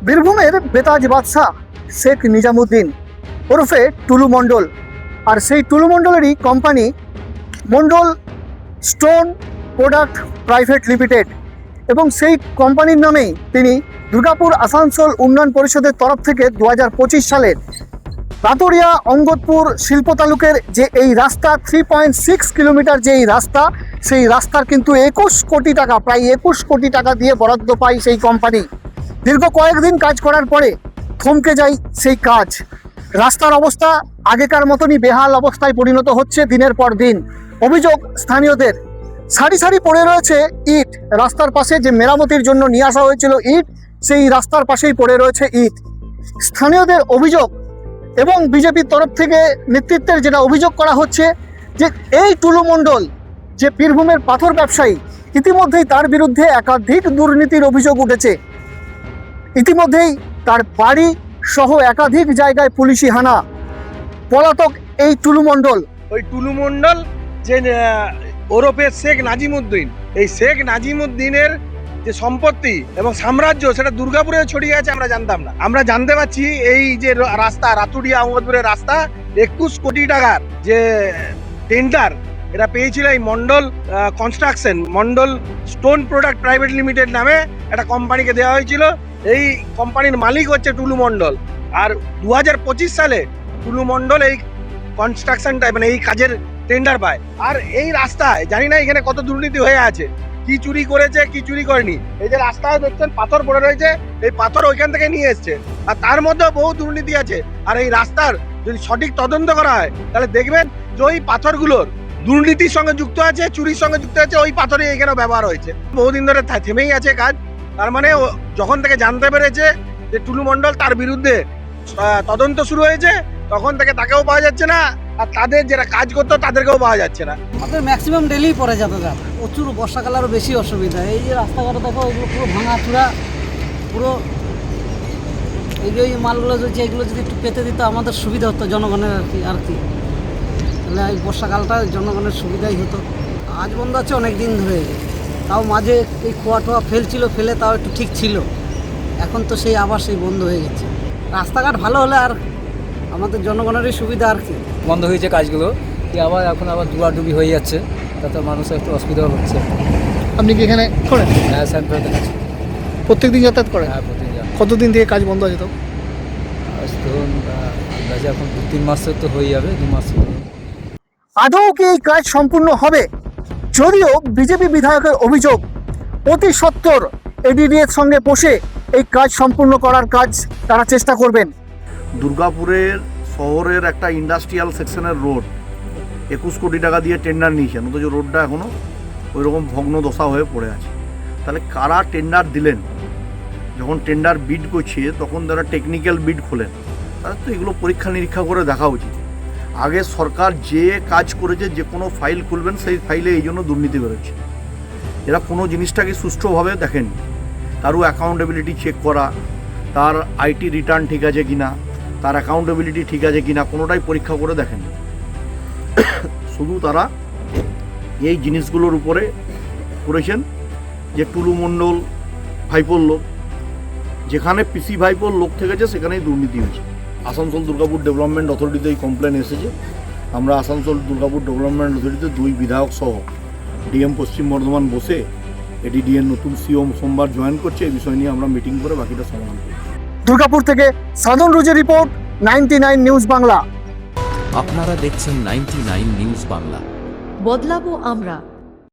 বীরভূমের বেতাজ বাদশাহ শেখ নিজামুদ্দিন ওরফে টুলু মণ্ডল, আর সেই টুলু মণ্ডলেরই কোম্পানি মণ্ডল স্টোন প্রোডাক্ট প্রাইভেট লিমিটেড, এবং সেই কোম্পানির নামেই তিনি দুর্গাপুর আসানসোল উন্নয়ন পরিষদের তরফ থেকে 2025 সালের রাতুরিয়া অঙ্গদপুর শিল্প তালুকের যে এই রাস্তা 3.6 কিলোমিটার যে এই রাস্তা, সেই রাস্তার কিন্তু 21 কোটি টাকা, প্রায় 21 কোটি টাকা দিয়ে বরাদ্দ পায় সেই কোম্পানি। দীর্ঘ কয়েকদিন কাজ করার পরে থমকে যায় সেই কাজ। রাস্তার অবস্থা আগেকার মতনই বেহাল অবস্থায় পরিণত হচ্ছে দিনের পর দিন। অভিযোগ স্থানীয়দের, সারি সারি পড়ে রয়েছে ইট, রাস্তার পাশে যে মেরামতির জন্য নিয়ে আসা হয়েছিল ইট, সেই রাস্তার পাশেই পড়ে রয়েছে ইট। স্থানীয়দের অভিযোগ এবং বিজেপির তরফ থেকে নেতৃত্বের যেটা অভিযোগ করা হচ্ছে যে এই টুলু মণ্ডল যে বীরভূমের পাথর ব্যবসায়ী, ইতিমধ্যেই তার বিরুদ্ধে একাধিক দুর্নীতির অভিযোগ উঠেছে। ইতিমধ্যেই তার বাড়ি সহ একাধিক জায়গায় পুলিশি হানা। পলাতক এই টুলু মণ্ডল। ওই টুলু মণ্ডল যে ওরফে শেখ নাজিমুদ্দিন, এই শেখ নাজিমুদ্দিনের যে সম্পত্তি এবং সাম্রাজ্য সেটা দুর্গাপুরে ছড়িয়ে আছে আমরা জানতাম না। আমরা জানতে পারছি এই যে রাস্তা রাতুরিয়া অঙ্গদপুরের রাস্তা 21 কোটি টাকার যে টেন্ডার এটা পেয়েছিল এই মণ্ডল কনস্ট্রাকশন, মণ্ডল স্টোন প্রোডাক্ট প্রাইভেট লিমিটেড নামে একটা কোম্পানিকে দেওয়া হয়েছিল। এই কোম্পানির মালিক হচ্ছে টুলু মণ্ডল। আর 2025 সালে টুলু মণ্ডল এই কনস্ট্রাকশনটা মানে এই কাজের টেন্ডার পায়। আর এই রাস্তায় জানি না এখানে কত দুর্নীতি হয়ে আছে, কি চুরি করেছে কি চুরি করেনি। এই যে রাস্তায় দেখছেন পাথর পড়ে রয়েছে, এই পাথর ওইখান থেকে নিয়ে এসছে, আর তার মধ্যে বহু দুর্নীতি আছে। আর এই রাস্তার যদি সঠিক তদন্ত করা হয় তাহলে দেখবেন যে ওই পাথরগুলোর দুর্নীতির সঙ্গে যুক্ত আছে, চুরির সঙ্গে যুক্ত আছে, ওই পাথরই এখানে ব্যবহার হয়েছে। বহুদিন ধরে থেমেই আছে কাজ। তার মানে যখন থেকে জানতে পেরেছে যে টুলু মণ্ডল, তার বিরুদ্ধে তদন্ত শুরু হয়েছে, তখন থেকে তাকেও পাওয়া যাচ্ছে না, আর তাদের যারা কাজ করতো তাদেরকেও পাওয়া যাচ্ছে না। আমাদের ম্যাক্সিমাম ডেলি পরে যাতায়াত, প্রচুর বর্ষাকালে আরও বেশি অসুবিধা। এই যে রাস্তাঘাট দেখো, এগুলো পুরো ভাঙাচুরা, পুরো এই যে মালগুলো যদি এগুলো যদি একটু পেতে দিত আমাদের সুবিধা হতো জনগণের আর কি। তাহলে এই বর্ষাকালটা জনগণের সুবিধাই হতো। আজ বন্ধ আছে অনেক দিন ধরে, তাও মাঝে এই খোয়া টোয়া ফেলে তাও একটু ঠিক ছিল। এখন তো সেই আবার সেই বন্ধ হয়ে গেছে। রাস্তাঘাট ভালো হলে আর আমাদের জনগণেরই সুবিধা আর কি। বন্ধ হয়েছে কাজগুলো, কি আবার এখন আবার ডুবাডুবি হয়ে যাচ্ছে, তাতে মানুষের একটু অসুবিধা হচ্ছে। আপনি কি এখানে করেন? হ্যাঁ, সেন্টারে দেখাচ্ছি। প্রত্যেকদিন যাতায়াত করেন? হ্যাঁ, প্রতিদিন যাবো। কতদিন থেকে কাজ বন্ধ আছে? তো আজ ধরুন আন্দাজে এখন 2-3 মাসের তো হয়ে যাবে, 2 মাস। আদৌ কি এই কাজ সম্পূর্ণ হবে? যদিও বিজেপি বিধায়কের অভিযোগ অতি সত্বর এডিডিএর সঙ্গে বসে এই কাজ সম্পূর্ণ করার কাজ তারা চেষ্টা করবেন। দুর্গাপুরের শহরের একটা ইন্ডাস্ট্রিয়াল সেকশনের রোড 21 কোটি টাকা দিয়ে টেন্ডার নিয়েছেন, অথচ রোডটা এখনও ওইরকম ভগ্ন দশা হয়ে পড়ে আছে। তাহলে কারা টেন্ডার দিলেন? যখন টেন্ডার বিড করছে তখন তারা টেকনিক্যাল বিড খোলেন, তাদের তো এগুলো পরীক্ষা নিরীক্ষা করে দেখা উচিত। আগে সরকার যে কাজ করেছে, যে কোনো ফাইল খুলবেন সেই ফাইলে এই জন্য দুর্নীতি বেরোচ্ছে। এরা কোনো জিনিসটাকে সুষ্ঠুভাবে দেখেননি। কারো অ্যাকাউন্টেবিলিটি চেক করা, তার আইটি রিটার্ন ঠিক আছে কিনা, তার অ্যাকাউন্টেবিলিটি ঠিক আছে কিনা, কোনোটাই পরীক্ষা করে দেখেন। শুধু তারা এই জিনিসগুলোর উপরে করেছেন যে টুলু মণ্ডল ভাইপোর লোক, যেখানে পিসি ভাইপোর লোক থেকেছে সেখানেই দুর্নীতি হয়েছে। আসানসোল দুর্গাপুর ডেভেলপমেন্ট অথরিটিতে এই কমপ্লেন এসেছে। আমরা আসানসোল দুর্গাপুর ডেভেলপমেন্ট অথরিটিতে 2 বিধায়ক সহ ডিএম পশ্চিম বর্ধমান বসে এডিডিএর নতুন সিও সোমবার জয়েন করছে। এই বিষয় নিয়ে আমরা মিটিং করে বাকিটা সমাধান করি। দুর্গাপুর থেকে সাধন রুজের রিপোর্ট, 99 নিউজ বাংলা। আপনারা দেখছেন 99 নিউজ বাংলা। বদলাবো আমরা।